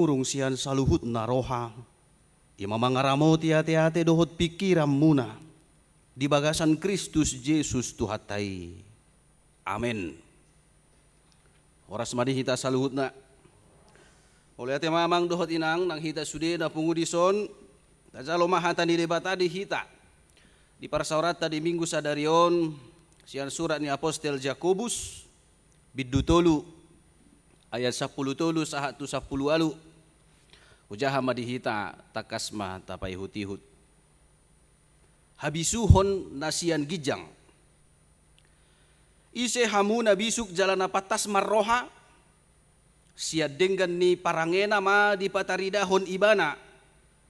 Urung sian saluhut naroha, ima mangaramo tia-tia dohot pikiran muna, di bagasan Kristus Yesus Tuhatai. Amin. Oras madi hita saluhut na. Oleh ate mamang dohot inang nang hita sude na pungudison, tajalo mahata ni debata di hita. Di parsaurat tadi minggu sadarion, sian surat ni Apostel Jakobus, biddu tolu, ayat 10 tolu sahatu 10 alu. Ujaha madihita takasma tapai hutihut. Habisuhon nasian gijang. Ise hamu nabisuk jalan patas marroha. Siad denggan ni parangena ma di pataridahon ibana.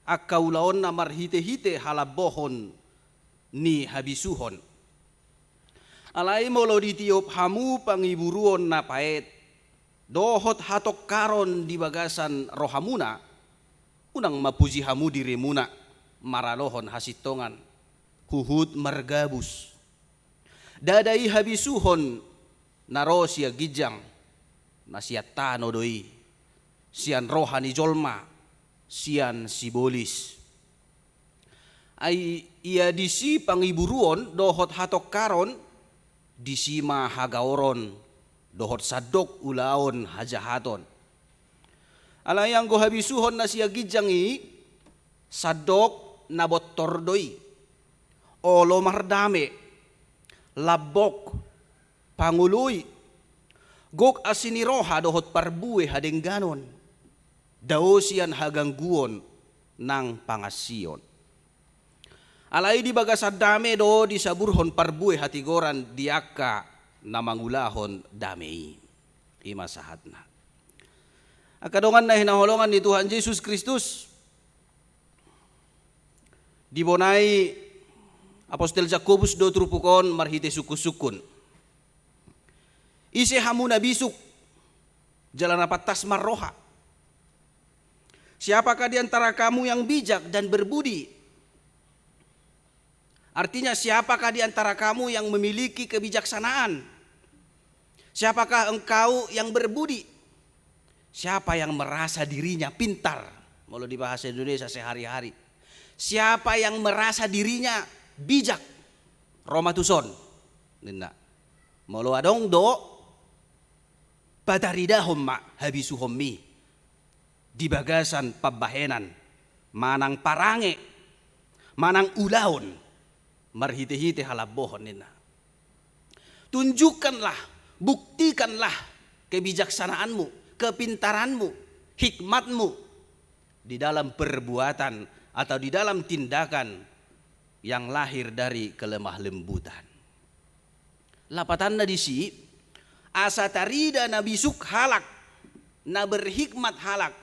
Akaulaon na marhite-hite halabohon ni habisuhon. Alai molo ditiup hamu pangiburuon na paet. Dohot hatok karon di bagasan rohamuna. Unang mapuji hamu dirimuna maralohon hasitongan huhut margabus dadai habisuhon naro sia gijang nasia tano doi sian rohani jolma sian sibolis ai ia disi pangiburuon dohot hatok karon disima hagaoron dohot sadok ulaon hajahaton. Alayang go habisuhon na siya gijangi sadok nabot tordoi olo mardame labok panguloy gok asiniroha dohot parbuwe hadengganon dao siyan hagangguon ng pangasion. Alay di bagasad dame do di saburhon parbuwe hatigoran diaka na mangulahon damei imasahat na. Akadongan na hinaholongan ni Tuhan Yesus Kristus dibonai Apostel Jakobus do trupukon marhite sukus-sukun. Ise hamu nabisuk jalan patas marroha. Siapakah di antara kamu yang bijak dan berbudi? Artinya siapakah di antara kamu yang memiliki kebijaksanaan? Siapakah engkau yang berbudi? Siapa yang merasa dirinya pintar? Mau di bahasa Indonesia sehari-hari. Siapa yang merasa dirinya bijak? Roma tuson. Nina. Mau adong do padaridahom ma habisuhom mi. Di bagasan pabahenan. Manang parange. Manang ulaon. Marhite-hite halabohon nina. Tunjukkanlah, buktikanlah kebijaksanaanmu, kepintaranmu, hikmatmu di dalam perbuatan atau di dalam tindakan yang lahir dari kelemah lembutan. Lapatan na disi asatarida na bisuk halak na berhikmat halak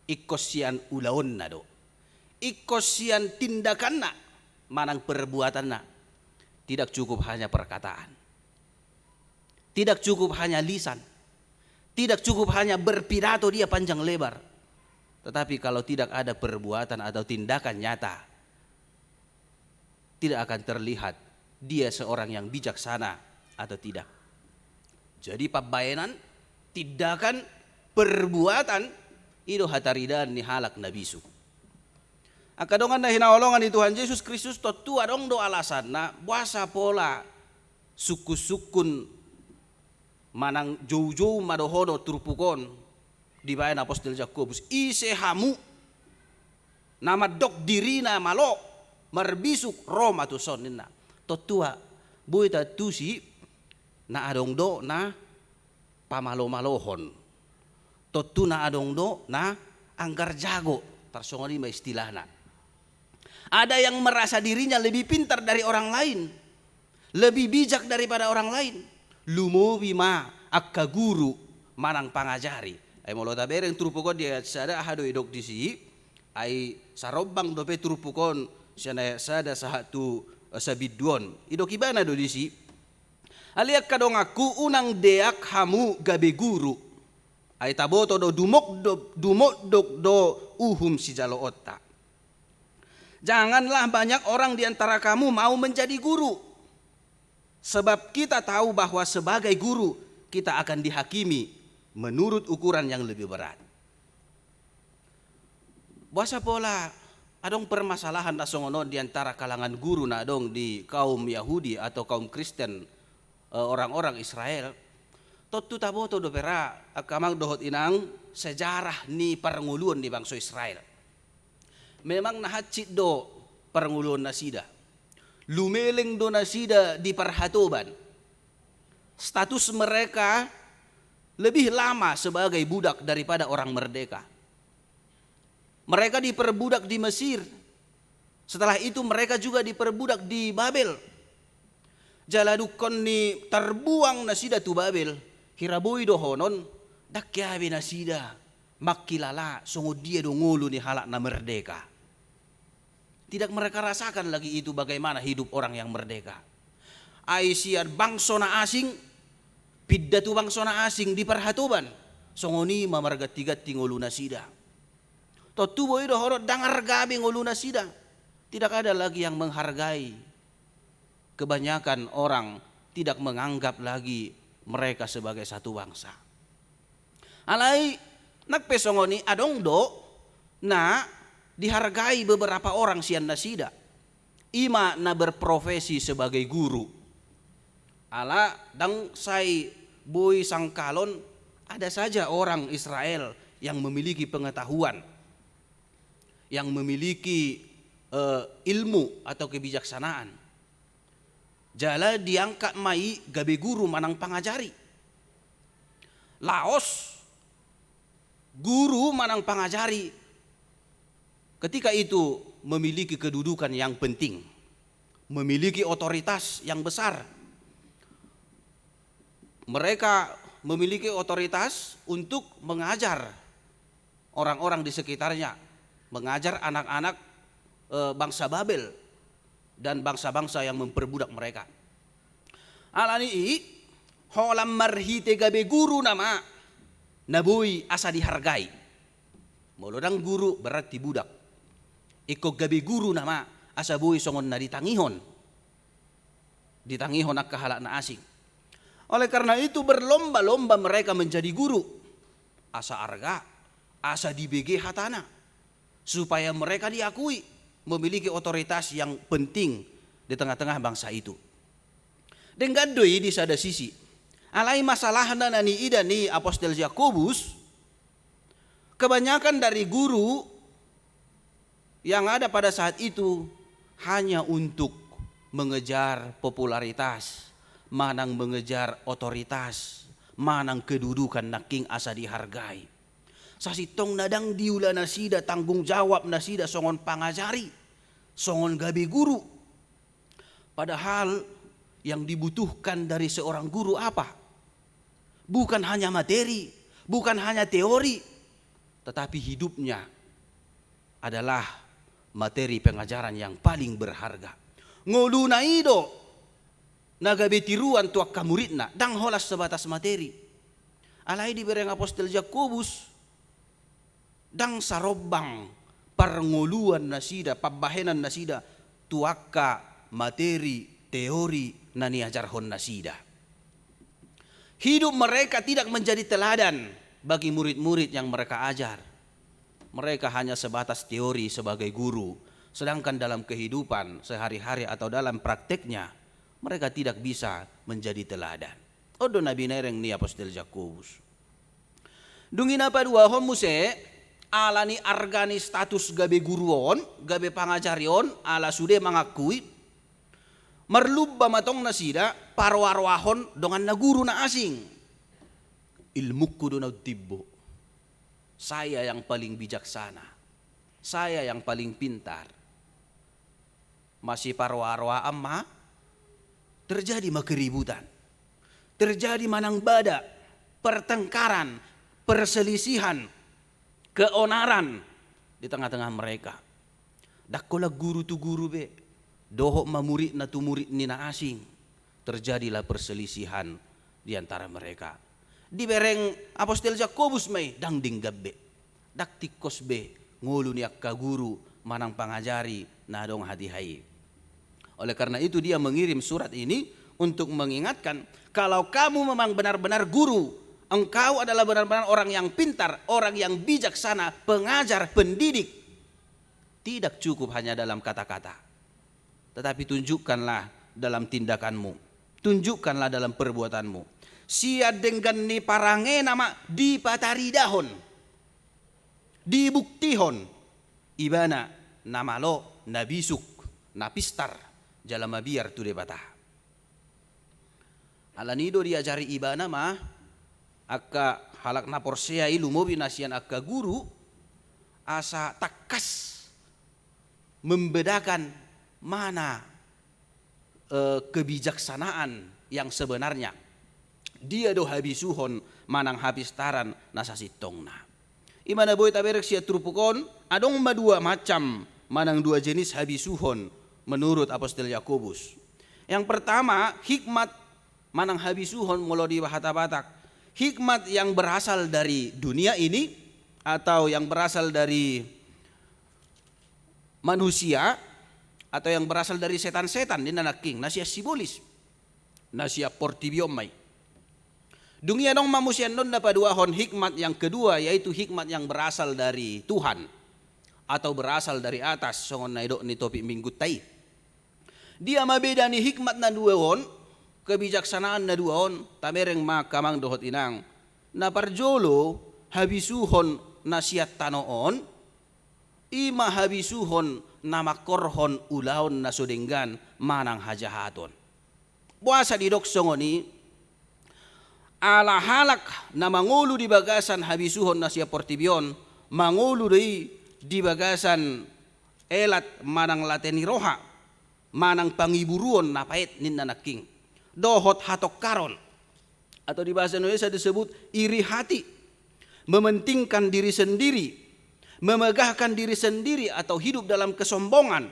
ikosian ulaon na do. Ikosian tindakan na manang perbuatan na. Tidak cukup hanya perkataan. Tidak cukup hanya lisan. Tidak cukup hanya berpidato dia panjang lebar. Tetapi kalau tidak ada perbuatan atau tindakan nyata, tidak akan terlihat dia seorang yang bijaksana atau tidak. Jadi pabayanan, tindakan, perbuatan, itu hataridan ni halak nabisu. Akadongan na hinaolongan ni Tuhan Yesus Kristus totu adong do alasan na buasa pola suku-sukun manang jauh-jauh madohono turpukon di bayan Apostel Jakobus ise hamu nama dok dirina malo marbisuk Roma tu sonina totua buita tusi na adong do na pamalo-malohon totu na adong do na anggar jago tarsongoni ma istilahna. Ada yang merasa dirinya lebih pintar dari orang lain, lebih bijak daripada orang lain. Lumowi ma akka guru manang pangajari ay molo tabereng trupukon dia sada hado idok disi ay sarobang dope trupukon siana sada sahatu sabiduon idok ibana do disi aliak kadong aku unang deak hamu gabe guru ay taboto do dumok do uhum si jalo otta. Janganlah banyak orang di antara kamu mau menjadi guru. Sebab kita tahu bahwa sebagai guru kita akan dihakimi menurut ukuran yang lebih berat. Buasa pola adong permasalahan na songono di antara kalangan guru na adong di kaum Yahudi atau kaum Kristen, orang-orang Israel. Totu taboto do pera akamang dohot inang sejarah ni paranguluan di bangsa Israel. Memang nahatsit do paranguluan na sida. Lumeleng do na sida di parhatoban. Status mereka lebih lama sebagai budak daripada orang merdeka. Mereka diperbudak di Mesir. Setelah itu mereka juga diperbudak di Babel. Jaladukon ni terbuang nasida tu Babel. Hiraboy dohonon dakyabi nasida makilala sungguh dia dongulu ni halak na merdeka. Tidak mereka rasakan lagi itu bagaimana hidup orang yang merdeka. Aisyah bangsa na asing, piddatu bangsa na asing di perhatuban. Songoni mamargat-tigat ngulu nasida. Totuboy dohorot dangar gabi ngulu nasida. Tidak ada lagi yang menghargai. Kebanyakan orang tidak menganggap lagi mereka sebagai satu bangsa. Alai nagpesongoni adong do na dihargai beberapa orang sian nasida. Ima na berprofesi sebagai guru. Ala dang say boy sangkalon ada saja orang Israel yang memiliki pengetahuan, yang memiliki ilmu atau kebijaksanaan. Jala diangkat mai gabe guru manang pangajari. Laos guru manang pangajari ketika itu memiliki kedudukan yang penting, memiliki otoritas yang besar. Mereka memiliki otoritas untuk mengajar orang-orang di sekitarnya, mengajar anak-anak bangsa Babel dan bangsa-bangsa yang memperbudak mereka. Alani holam marhite gabe guru nama nabui asa dihargai. Molodang guru berarti budak. Iko gabe guru nama asa bui songon na ditangihon. Ditangihon ak kahalak na asing. Oleh karena itu berlomba-lomba mereka menjadi guru. Asa arga, asa dibege hatana. Supaya mereka diakui memiliki otoritas yang penting di tengah-tengah bangsa itu. Dengan doi di sada sisi. Alai masalah nani ida ni Apostel Yakobus. Kebanyakan dari guru yang ada pada saat itu hanya untuk mengejar popularitas, manang mengejar otoritas, manang kedudukan naking asa dihargai. Sasitong nadang diula nasida tanggung jawab nasida songon pangajari, songon gabe guru. Padahal yang dibutuhkan dari seorang guru apa? Bukan hanya materi, bukan hanya teori, tetapi hidupnya adalah materi pengajaran yang paling berharga. Ngulu na ido nagabe tiruan tuak kamuritna dang holas sebatas materi. Alai dibereng Apostel Yakobus dang sarobang parnguluan nasida, pabahenan nasida tuaka materi teori na niajarhon nasida. Hidup mereka tidak menjadi teladan bagi murid-murid yang mereka ajar. Mereka hanya sebatas teori sebagai guru, sedangkan dalam kehidupan sehari-hari atau dalam prakteknya mereka tidak bisa menjadi teladan. Odo nabi nereng ni Apostel Yakobus. Dungin apa dua homuse alani argani status gabe guruon, gabe pangajarion ala sude mengakui merlubba matong nasida parwarwahon dengan na guru na asing. Ilmuku do na tibbo. Saya yang paling bijaksana. Saya yang paling pintar. Masih parwarwa amma terjadi keributan. Terjadi manang bada, pertengkaran, perselisihan, keonaran di tengah-tengah mereka. Dakola guru tu guru be. Dohok mamurid na tu murid ni na asing. Terjadilah perselisihan di antara mereka. Dibereng Apostel Yakobus may dang dinggabe. Dak tikos be ngulu ni akka guru manang pangajari na dong hati-hai. Oleh karena itu dia mengirim surat ini untuk mengingatkan kalau kamu memang benar-benar guru, engkau adalah benar-benar orang yang pintar, orang yang bijaksana, pengajar, pendidik, Tidak cukup hanya dalam kata-kata, tetapi tunjukkanlah dalam tindakanmu, tunjukkanlah dalam perbuatanmu. Sia dengan ni parange nama dipatari dahon, dibuktihon, ibana nama lo nabisuk, napistar, jalama biar tu debata. Alanido diajari ibana mah, akka halak na porsea ilu mobi nasian akka guru, asa takas membedakan mana kebijaksanaan yang sebenarnya. Dia do habisuhon manang habistaran nasa sitongna. Imana boy taberek sia trupukon adong dua macam manang dua jenis habisuhon menurut Apostol Yakobus. Yang pertama hikmat manang habisuhon molo di bahata Batak. Hikmat yang berasal dari dunia ini atau yang berasal dari manusia atau yang berasal dari setan-setan di nanaking nasia sibolis nasia portibiomai. Dunia dong manusia non dapat dua hon hikmat yang kedua yaitu hikmat yang berasal dari Tuhan atau berasal dari atas songon naidok ni topik minggu tai. Dia mabeda ni hikmat na dua hon, kebijaksanaan na dua hon, tamereng makamang dohot inang na parjolo habisuhon nasiat tanoon ima habisuhon nama korhon ulaon nasudenggan manang hajahaton. Puasa di dok songoni ala halak na mangulu di bagasan habisuhon nasia portibion mangulu di bagasan elat manang lateni roha manang pangiburuon napait ninna naking dohot hatok karon atau di bahasa Indonesia disebut iri hati, mementingkan diri sendiri, memegahkan diri sendiri atau hidup dalam kesombongan,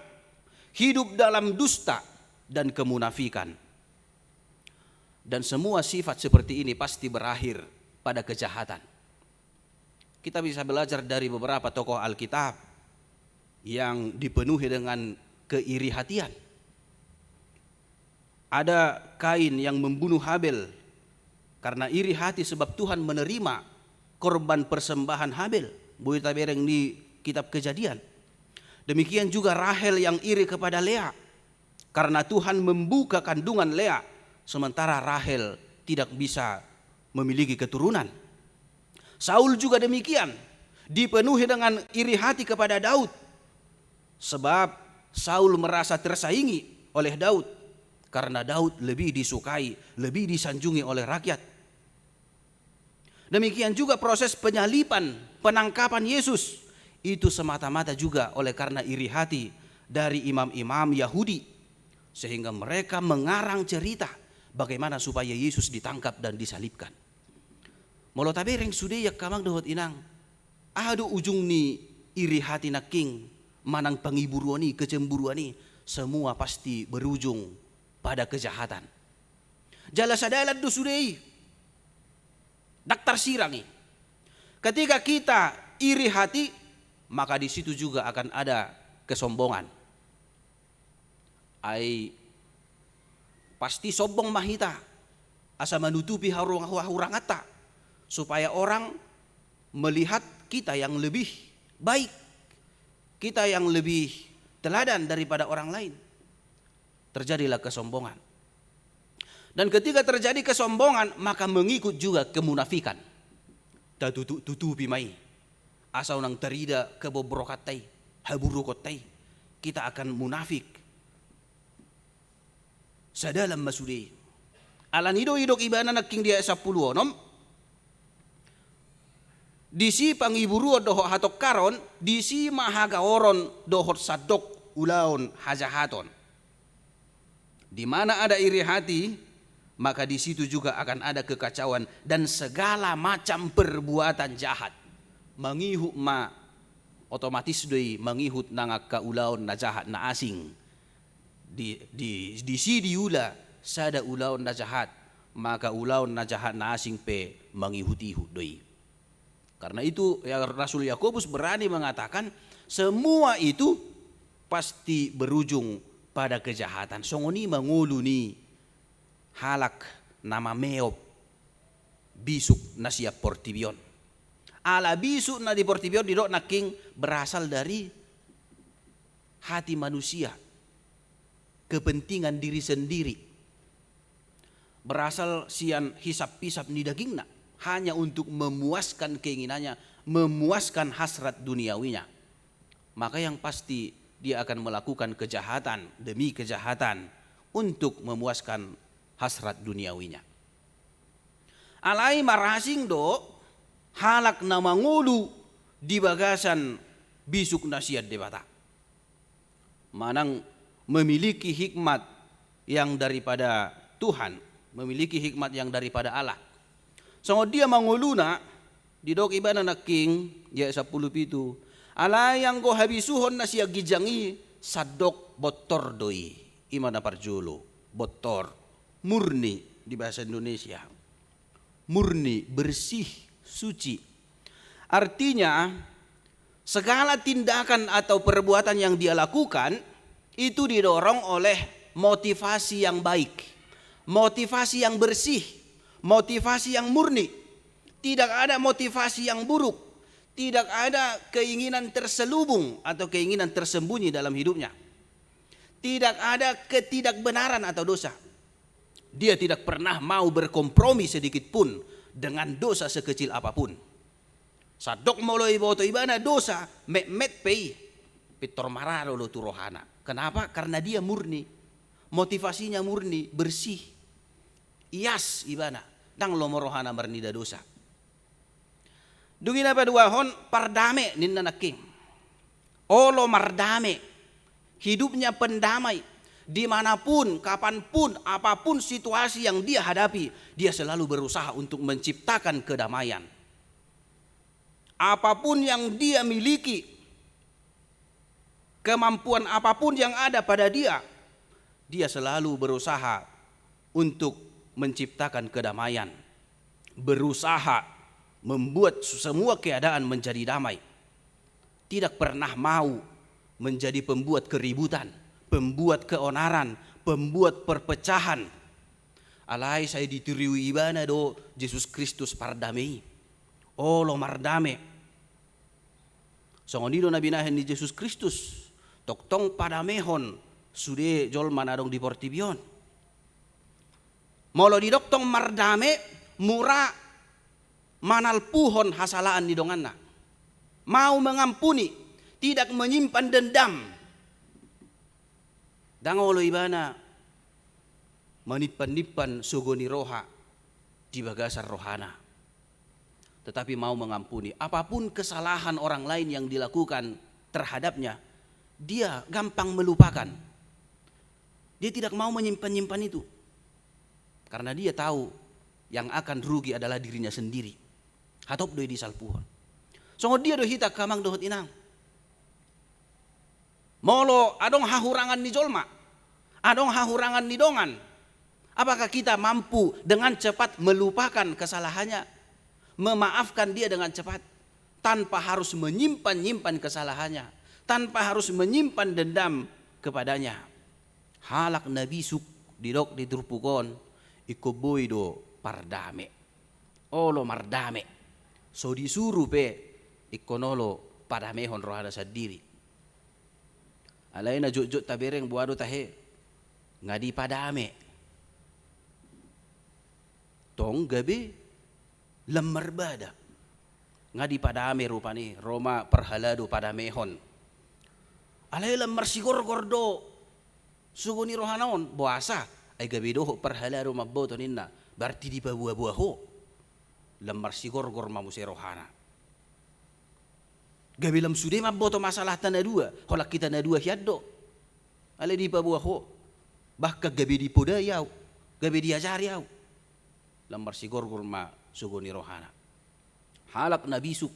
hidup dalam dusta dan kemunafikan. Dan semua sifat seperti ini pasti berakhir pada kejahatan. Kita bisa belajar dari beberapa tokoh Alkitab yang dipenuhi dengan keiri hatian. Ada Kain yang membunuh Habel karena iri hati sebab Tuhan menerima korban persembahan Habel. Boleh tabereng di kitab Kejadian. Demikian juga Rahel yang iri kepada Lea karena Tuhan membuka kandungan Lea sementara Rahel tidak bisa memiliki keturunan. Saul juga demikian, dipenuhi dengan iri hati kepada Daud sebab Saul merasa tersaingi oleh Daud karena Daud lebih disukai, lebih disanjungi oleh rakyat. Demikian juga proses penyalipan, penangkapan Yesus itu semata-mata juga oleh karena iri hati dari imam-imam Yahudi sehingga mereka mengarang cerita bagaimana supaya Yesus ditangkap dan disalibkan. Molo tabereng sude yak kamang dohot inang adu ujung ni iri hati naking manang pangiburuani kecemburuani semua pasti berujung pada kejahatan. Jala sadalat do sudei daktar sirangi. Ketika kita iri hati maka di situ juga akan ada kesombongan. Ai pasti sombong mahita asa menutupi hurangata supaya orang melihat kita yang lebih baik, kita yang lebih teladan daripada orang lain. Terjadilah kesombongan. Dan ketika terjadi kesombongan maka mengikut juga kemunafikan. Tutupi mai asal nang terida kebobrokatai haburukotai kita akan munafik sadalam masudi alanido idok ibana naking dia 10 onom disi pangiburu doho hatok karon disi mahagaoron dohot sadok ulaon hajahaton. Di mana ada iri hati maka di situ juga akan ada kekacauan dan segala macam perbuatan jahat. Mangihut ma otomatis deui mangihut nangaka ulaon na jahat na asing. Di sidi ula sada ulaon na jahat maka ulaon na jahat na asing pe mangihut-ihut deui. Karena itu ya Rasul Yakobus berani mengatakan semua itu pasti berujung pada kejahatan. Songoni mangulu ni halak nama meop bisuk nasia portibion. Ala bisuk na di portibion didok naking berasal dari hati manusia, kepentingan diri sendiri. Berasal sian hisap-hisap ni dagingna hanya untuk memuaskan keinginannya, memuaskan hasrat duniawinya. Maka yang pasti dia akan melakukan kejahatan demi kejahatan untuk memuaskan hasrat duniawinya. Alai marasing do halak na mangulu di bagasan bisuk nasihat debata. Manang memiliki hikmat yang daripada Tuhan, memiliki hikmat yang daripada Allah. So dia manguluna di dok ibana na king ya 10 pitu. Ala yang go habisuhon na siya gijangi sadok botor doi. Imana parjulo botor murni di bahasa Indonesia. Murni, bersih, suci. Artinya segala tindakan atau perbuatan yang dia lakukan itu didorong oleh motivasi yang baik, motivasi yang bersih, motivasi yang murni. Tidak ada motivasi yang buruk, tidak ada keinginan terselubung atau keinginan tersembunyi dalam hidupnya. Tidak ada ketidakbenaran atau dosa. Dia tidak pernah mau berkompromi sedikit pun dengan dosa sekecil apapun. Sadok moloi boto ibana dosa met pei pitor maralo lo turohana. Kenapa? Karena dia murni, motivasinya murni, bersih. Ias ibana dang lo morohana marnida dosa. Dugina paduahon pardame ninna naking. Olo mardame, hidupnya pendamai. Dimanapun, kapanpun, apapun situasi yang dia hadapi, dia selalu berusaha untuk menciptakan kedamaian. Apapun yang dia miliki, kemampuan apapun yang ada pada dia, dia selalu berusaha untuk menciptakan kedamaian. Berusaha membuat semua keadaan menjadi damai. Tidak pernah mau menjadi pembuat keributan, pembuat keonaran, pembuat perpecahan. Alai saya ditiriwi ibana do Yesus Kristus pardamei. Oh lo mardame. Songonido nabi nahen di Yesus Kristus. Toktong padamehon sude jol manadong di portibion. Molo di doktong mardame mura manalpuhon hasalaan di donganna. Mau mengampuni, tidak menyimpan dendam. Dangolo ibana manipan-nipan sugoni roha di bagasan rohana. Tetapi mau mengampuni apapun kesalahan orang lain yang dilakukan terhadapnya, dia gampang melupakan. Dia tidak mau menyimpan-nyimpan itu. Karena dia tahu yang akan rugi adalah dirinya sendiri. Hatop doi di salpuhon. So dia do hita kamang dohot inang. Molo adong hahurangan ni jolma, adong hahurangan ni dongan. Apakah kita mampu dengan cepat melupakan kesalahannya, memaafkan dia dengan cepat, tanpa harus menyimpan-nyimpan kesalahannya, tanpa harus menyimpan dendam kepadanya. Halak nabi suk didok diturpukon ikoboy do pardame. Olo mardame. So disuruh pe ikonolo padamehon rohada sadiri. Alay na jujut tabereng buado tahe ngadi padame. Tong gabi lemar bada. Ngadi padame rupani Roma perhalado padamehon. Alay lemar sigor gordo suguni rohanaon buasa ay gabi doho perhalado mabboto ninna berarti di buah-buah ho. Lemar sigor gor mamuse rohana. Gabilam sude mabboto masalah tanah dua, holak kita na dua hiaddo. Ale di pabuah ho. Bahkan gabi di podayau, gabi diajari au. Lambar si gorgor ma sugoni rohana. Halak nabisuk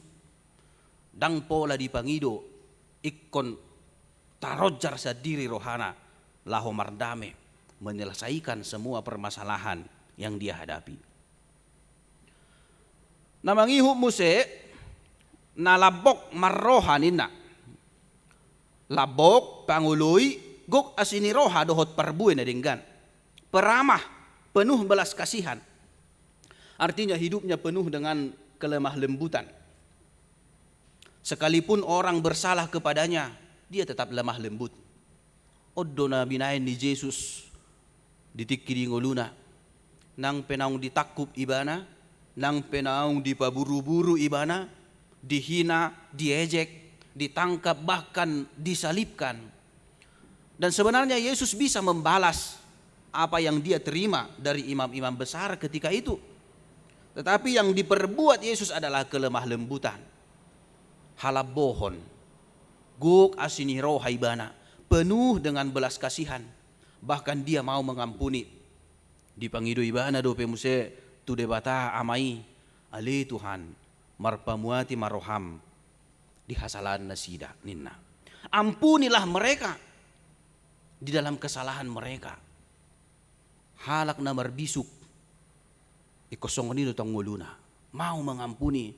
dang pola di pangido ikon tarojar sa diri rohana laho mardame menyelesaikan semua permasalahan yang dia hadapi. Namangihu muse nalabok marrohanin na. Labok panguloy gok asini roha dohot parbuy na dinggan. Peramah, penuh belas kasihan. Artinya hidupnya penuh dengan kelemah lembutan. Sekalipun orang bersalah kepadanya, dia tetap lemah lembut. Oddo na binain ni Yesus ditikiri ngoluna, nang penaung ditakup ibana, nang penaung dipaburu-buru ibana, dihina, diejek, ditangkap, bahkan disalibkan. Dan sebenarnya Yesus bisa membalas apa yang dia terima dari imam-imam besar ketika itu. Tetapi yang diperbuat Yesus adalah kelemah lembutan, halabohon, guk asini roh haibana, penuh dengan belas kasihan. Bahkan dia mau mengampuni. Dipangido ibana dope muse tu debata amai, ale Tuhan marpamuati maroham di hasalan nasida ninna. Ampunilah mereka di dalam kesalahan mereka. Halak na marbisuk ikosong ini tong nguluna, mau mengampuni,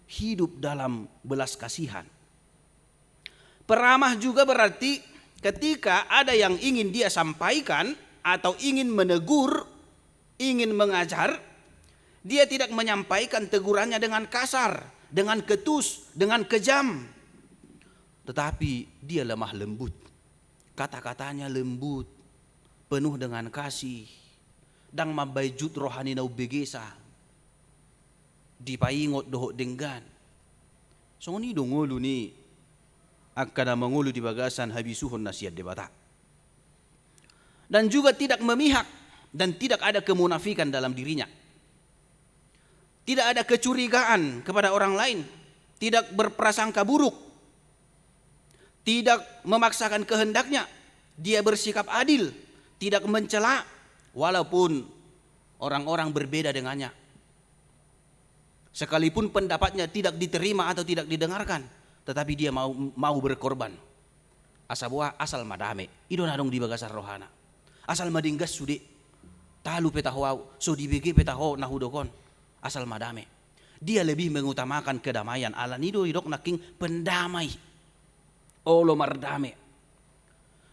hidup dalam belas kasihan. Peramah juga berarti ketika ada yang ingin dia sampaikan atau ingin menegur, ingin mengajar, dia tidak menyampaikan tegurannya dengan kasar, dengan ketus, dengan kejam, tetapi dia lemah lembut, kata-katanya lembut, penuh dengan kasih. Dang mabayjut rohani na ubegesa dipaingot dohok denggan. So ni dongolu ni akan mengulu di bagasan habisuhun nasihat debata. Dan juga tidak memihak dan tidak ada kemunafikan dalam dirinya. Tidak ada kecurigaan kepada orang lain, tidak berprasangka buruk, tidak memaksakan kehendaknya, dia bersikap adil, tidak mencela walaupun orang-orang berbeda dengannya. Sekalipun pendapatnya tidak diterima atau tidak didengarkan, tetapi dia mau berkorban. Asal madame, idon adong di bagasar rohana. Asal madinggas sude, talu petahwau, so dibege petaho nahudokon. Asal madame. Dia lebih mengutamakan kedamaian. Ala nido idok naking pendamai. Olo mardame.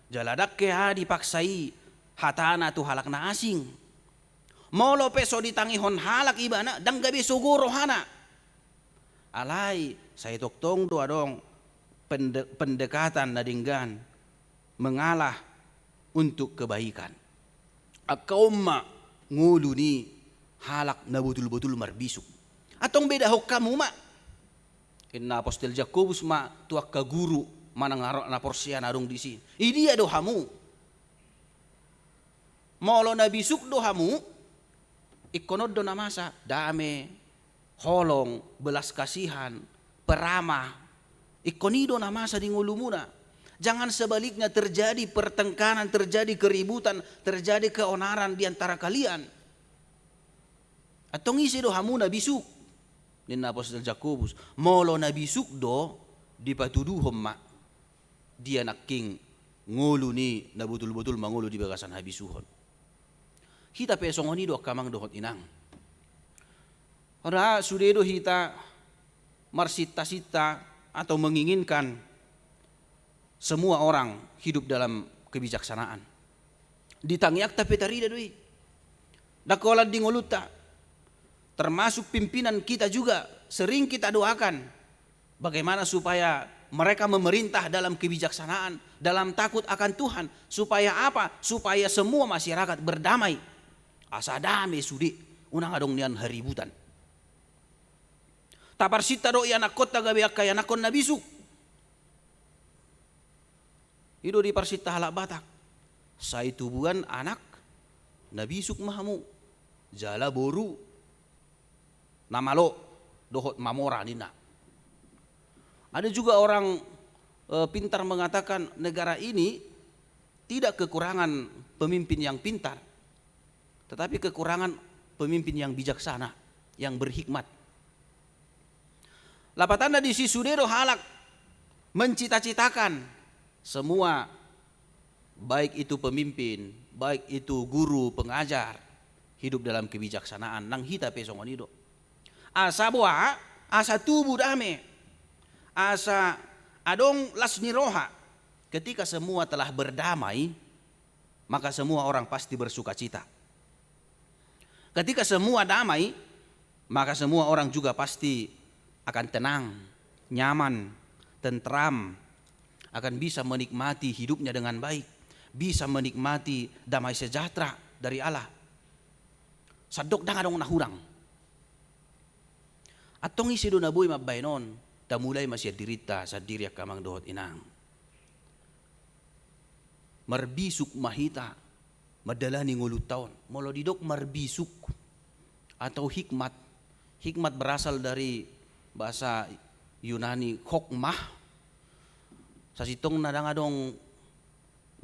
Jaladak kea dipaksai hatana tu halak na asing. Molo peso ditangihon halak ibana dang gabi suguro hana. Alai saya toktong do adong pendekatan na dinggan mengalah untuk kebaikan. Akauma ngulu ni halak na betul-betul marbisuk. Atong beda hok kamu ma. Inna apostel Jakobus ma tuak ka guru manangarok na porsian adong di sini. Idi ado hamu. Molo na bisuk dohamu, ikonod do na masa, dame, holong, belas kasihan, peramah, ikonido na masa di ngulumuna. Jangan sebaliknya terjadi pertengkaran, terjadi keributan, terjadi keonaran di antara kalian. Atong isi dohamu na bisuk. Nina Apostel Jakobus, molo na bisuk do, dipatuduhom ma. Dia naking ngulu ni na betul-betul mangulu di bagasan habisuhon. Hita pesongoni do kamang dohot inang. Ora sudedo hita marsita-sita atau menginginkan semua orang hidup dalam kebijaksanaan. Ditangyak tapi tarida doi. Dakolat di ngoluta. Termasuk pimpinan kita juga sering kita doakan bagaimana supaya mereka memerintah dalam kebijaksanaan, dalam takut akan Tuhan. Supaya apa? Supaya semua masyarakat berdamai. Asa damai sudi, unang adong nian haributan. Tapar sita do anak kota gabe kaya nakon nabisuk. Ido di parsita halak Batak. Sai tubuhan anak nabisuk mahamu. Jala boru namalo dohot mamora nina. Ada juga orang pintar mengatakan negara ini tidak kekurangan pemimpin yang pintar, tetapi kekurangan pemimpin yang bijaksana, yang berhikmat. Lapatanda di sisudero halak mencita-citakan semua, baik itu pemimpin, baik itu guru, pengajar, hidup dalam kebijaksanaan. Nang hita pesongonido. Asa boa, asa tubuh dame, asa adong lasni roha. Ketika semua telah berdamai, maka semua orang pasti bersuka cita. Ketika semua damai, maka semua orang juga pasti akan tenang, nyaman, tentram. akan bisa menikmati hidupnya dengan baik, bisa menikmati damai sejahtera dari Allah. Sadok dang adong nahurang. Atong isi do nabuy mabainon, tamulay masya dirita sa diri kamang dohot inang. Marbisuk mahita, madala ni ngulut taon. Molo didok marbisuk atau hikmat. Hikmat berasal dari bahasa Yunani hokmah. Sa sitong nadangadong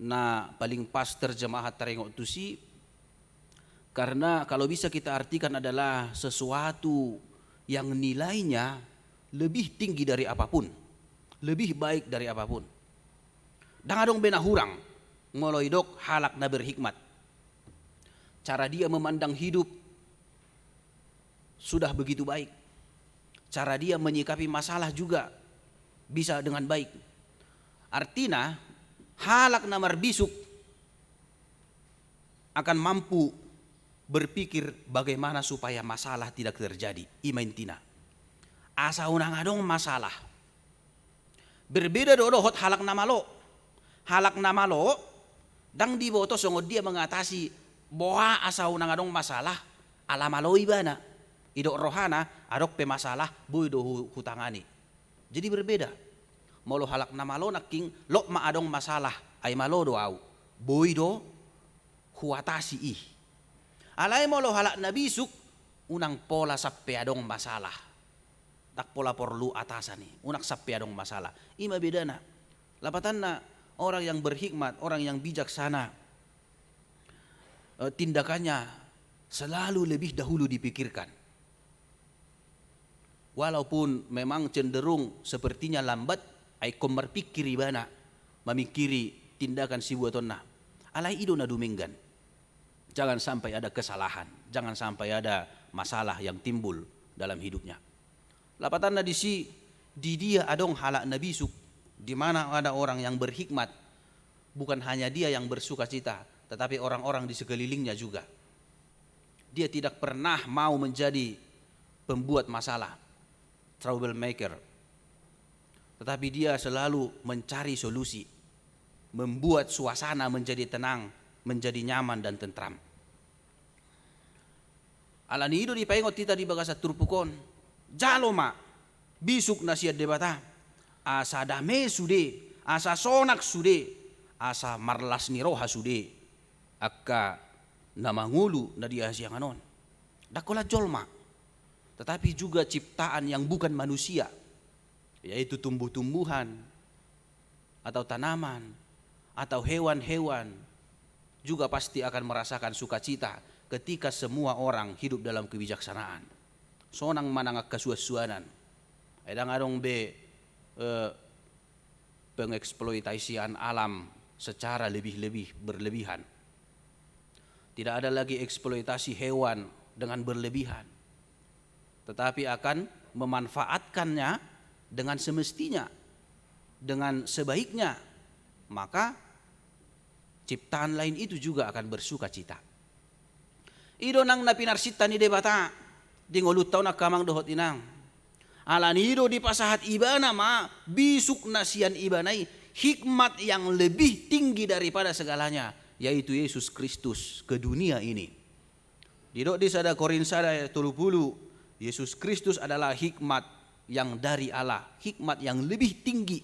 na paling pas terjemahat tarengok tusi, karena kalau bisa kita artikan adalah sesuatu yang nilainya lebih tinggi dari apapun, lebih baik dari apapun. Dangadong benahurang ngoloidok halak na berhikmat. Cara dia memandang hidup sudah begitu baik. Cara dia menyikapi masalah juga bisa dengan baik. Artinya halak na marbisuk akan mampu berpikir bagaimana supaya masalah tidak terjadi. Imaintina. Asa unang adong masalah. Berbeda dohot halak na malo. Halak na malo dang di boto songod dia mengatasi boha asa unang adong masalah ala malo ibana. Idok rohana adok pe masalah boy do hutangani. Jadi berbeda. Molo halak na malo naking lo ma adong masalah ay malo do au. Boy do huatasi ih. Alay mo lo halak na bisuk, unang pola sa peadong masalah. Tak pola perlu atasan nih, unak sa peadong masalah. Ima beda na. Lapatan na orang yang berhikmat, orang yang bijaksana, tindakannya selalu lebih dahulu dipikirkan. Walaupun memang cenderung sepertinya lambat, ay berpikir ibana, memikiri tindakan si buatonna. Alay ido na duminggan. Jangan sampai ada kesalahan, jangan sampai ada masalah yang timbul dalam hidupnya. Lapatan na di dia adong halak nabisuk, di mana ada orang yang berhikmat, bukan hanya dia yang bersuka cita, tetapi orang-orang di sekelilingnya juga. Dia tidak pernah mau menjadi pembuat masalah, troublemaker, tetapi dia selalu mencari solusi, membuat suasana menjadi tenang, menjadi nyaman dan tentram. Alani itu dipaingot kita di bagasa turpukon. Jaloma bisuk na siya debata. Asa dame sude, asa sonak sude, asa marlas ni roha sude. Akka namangulu na dia siya nganon. Dakola jolma. Tetapi juga ciptaan yang bukan manusia, yaitu tumbuh-tumbuhan atau tanaman atau hewan-hewan juga pasti akan merasakan sukacita ketika semua orang hidup dalam kebijaksanaan. Sonang manangak kasuasuanan. Edang adong pengeksploitasian alam secara lebih-lebih berlebihan. Tidak ada lagi eksploitasi hewan dengan berlebihan, tetapi akan memanfaatkannya dengan semestinya, dengan sebaiknya. Maka ciptaan lain itu juga akan bersuka cita. Ido nang napinarsita ni debata dingolutaw na kamang dohot inang. Alanido di pasahat ibana ma bisuk nasian ibanay hikmat yang lebih tinggi daripada segalanya, yaitu Yesus Kristus ke dunia ini. Didok di sada Korinsada 30, Yesus Kristus adalah hikmat yang dari Allah, hikmat yang lebih tinggi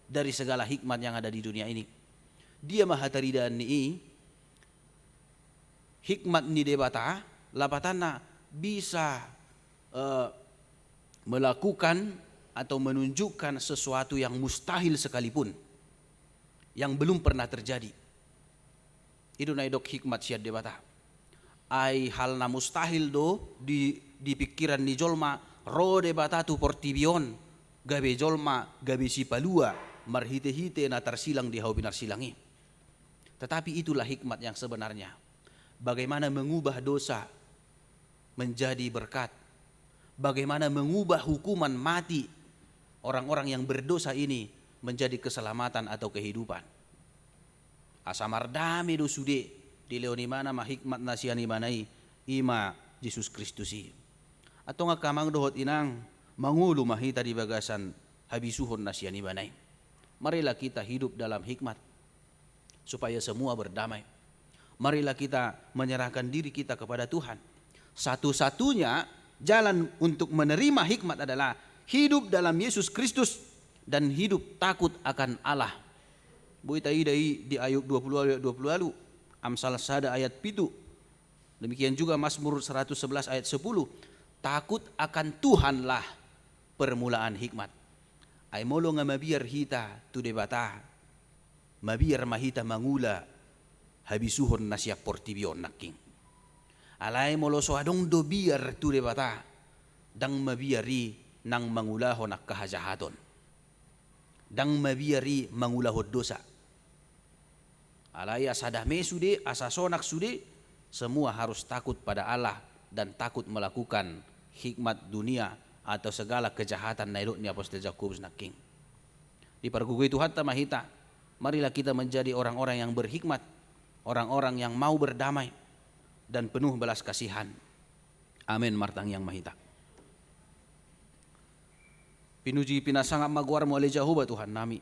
dari segala hikmat yang ada di dunia ini. Dia mahataridan ni hikmat ni debata lapatana bisa melakukan atau menunjukkan sesuatu yang mustahil sekalipun, yang belum pernah terjadi. Itu naidok hikmat siad debata. Ai hal na mustahil do di pikiran ni jolma ro debata tu portibion gabe jolma gabe si palua marhite-hite na tarsilang di hau pinarsilangi. Tetapi itulah hikmat yang sebenarnya. Bagaimana mengubah dosa menjadi berkat. Bagaimana mengubah hukuman mati orang-orang yang berdosa ini menjadi keselamatan atau kehidupan. Asamardami do sude di leoni mana ma hikmat nasiani manai ima Yesus Kristusi. Atau nga kamang dohot inang mangulo mahita di bagasan habisuhon nasiani manai. Marilah kita hidup dalam hikmat supaya semua berdamai. Marilah kita menyerahkan diri kita kepada Tuhan. Satu-satunya jalan untuk menerima hikmat adalah hidup dalam Yesus Kristus dan hidup takut akan Allah. Buita idai di Ayub 20 lalu, Amsal sada ayat 7. Demikian juga Mazmur 111 ayat 10. Takut akan Tuhanlah permulaan hikmat. Ay molo nga mabiar hita tu debata. Mabiar mahita mangula habisuhon na siya portibion naking. Alay molo so adong do biar tu debata dang mabiari nang mangulahon ak kahajahaton. Dang mabiari mangulahod dosa. Alay asadame sude, asasonak sude, semua harus takut pada Allah dan takut melakukan hikmat dunia atau segala kejahatan na ilot ni Apostol Jakobus naking. Di pargugui Tuhan tamahita, marilah kita menjadi orang-orang yang berhikmat, orang-orang yang mau berdamai dan penuh belas kasihan. Amin martang yang mahita. Pinuji pinasangap maguar mo ali Jehovah Tuhan nami.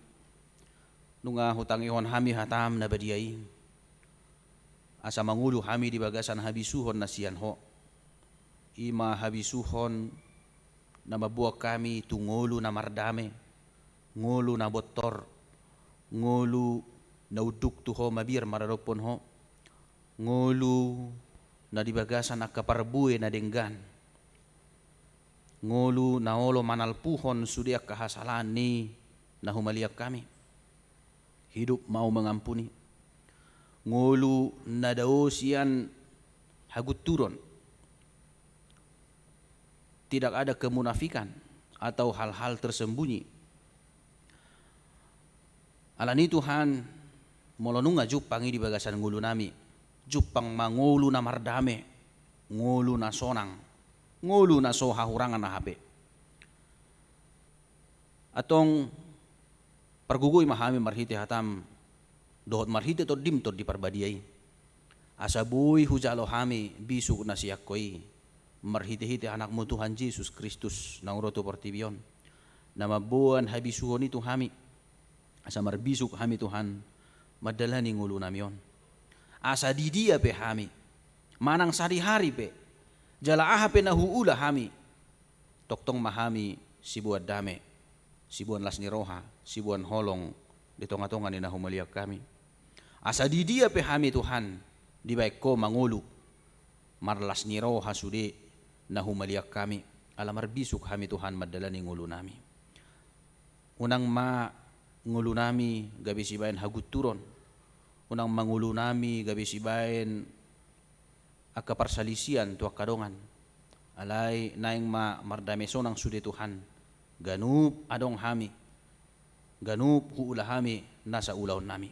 Nunga hutangihon hami hatam na badiai. Asa mangulu hami di bagasan habisuhon na siyan ho. Ima habisuhon na mabuak kami tungulu na mardame, ngulu na botor, ngulu na uduk tuho mabir maradopon ho, ngulu na dibagasan akaparbue na denggan, ngulu na olo manalpuhon sudiak kahasalan ni na humaliak kami, hidup mau mengampuni, ngulu na daosian hagut turun. Tidak ada kemunafikan atau hal-hal tersembunyi. Alani Tuhan molonunga jupangi di bagasan ngulu nami. Jupang mangulu na mardame, ngulu na sonang, ngulu na so hahurangan na hape. Atong pergugui mahami marhite hatam dohot marhite to dim to di parbadiai. Asabui hujalo hami bisuk na siyak koi. Marhiti-hiti anakmu Tuhan Yesus Kristus na uroto portibion na mabuan habisuhon itu hami asa marbisuk hami Tuhan madalani ngulu namion asa di dia pe hami manang sari-hari pe jala aha pe nahuula hami toktong mahami sibuan dame sibuan las ni roha sibuan holong di tonga-tonga ni nahumaliak kami asa di dia pe hami Tuhan di baik ko mangulu marlas ni roha sude na humaliak kami alamar bisuk kami Tuhan madalani ngulu nami unang ngulu nami gabi sibayan hagut turon unang mangulu nami gabi sibayan akaparsalisian tuak kadongan alay naing mardameson ang sude Tuhan ganup adong hami ganup huula hami nasa ulaw nami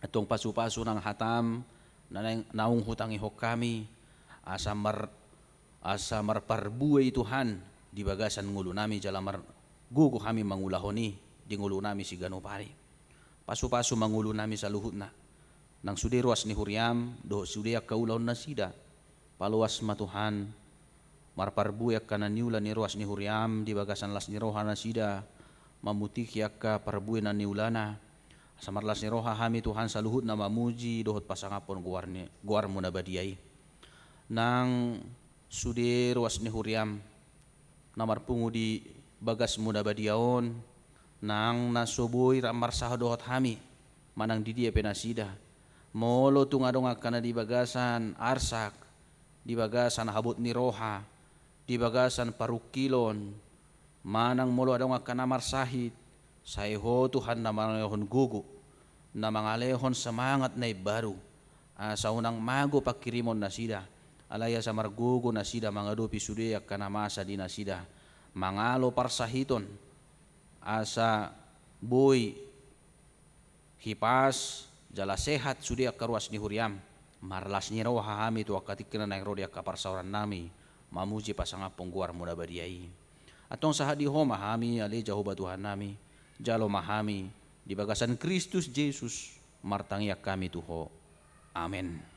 atong pasu-pasu ng hatam na naung hutangi hok kami asa marparbuay Tuhan di bagasan ngulu nami jalamar gugu kami mangulahoni di ngulu nami si gano pare pasu-pasu mangulo nami sa luhut na nang suderuas ni Huriam do sudeak kaulaw na sida paluas matuhan marparbuyak kanan niula ni ruas ni Huriam di bagasan las ni roha na sida mamutik ka parbuy na niulana sa marlas ni roha hami Tuhan sa luhut na mamuji dohot pasangapon guar mo na badiyay nang suderuas ni Huriam na marpungu di bagas mo na badiyaon nang nasuboy ramar sahadohot hami manang di dia penasida molo tungadong akana di bagasan arsak di bagasan habot ni roha di bagasan parukilon manang molo adong akana marsahit sayho Tuhan na mangalehon gugu na mangalehon semangat na baru sa unang mago pakirimon na sida alaya sa margugo na sida mangadupi sudeyak kana masa di na sida mangalo parsahiton asa boy hipas jala sehat sudia karuas ni Huriam marlas ni raw hahami tu akatikina na rodia kaparsauran nami mamuji pasangapong guar muda badiai atong sahadi ho mahami ali Jehovah Tuhan nami jalo mahami di bagasan Kristus Yesus martangiak kami tuho amen.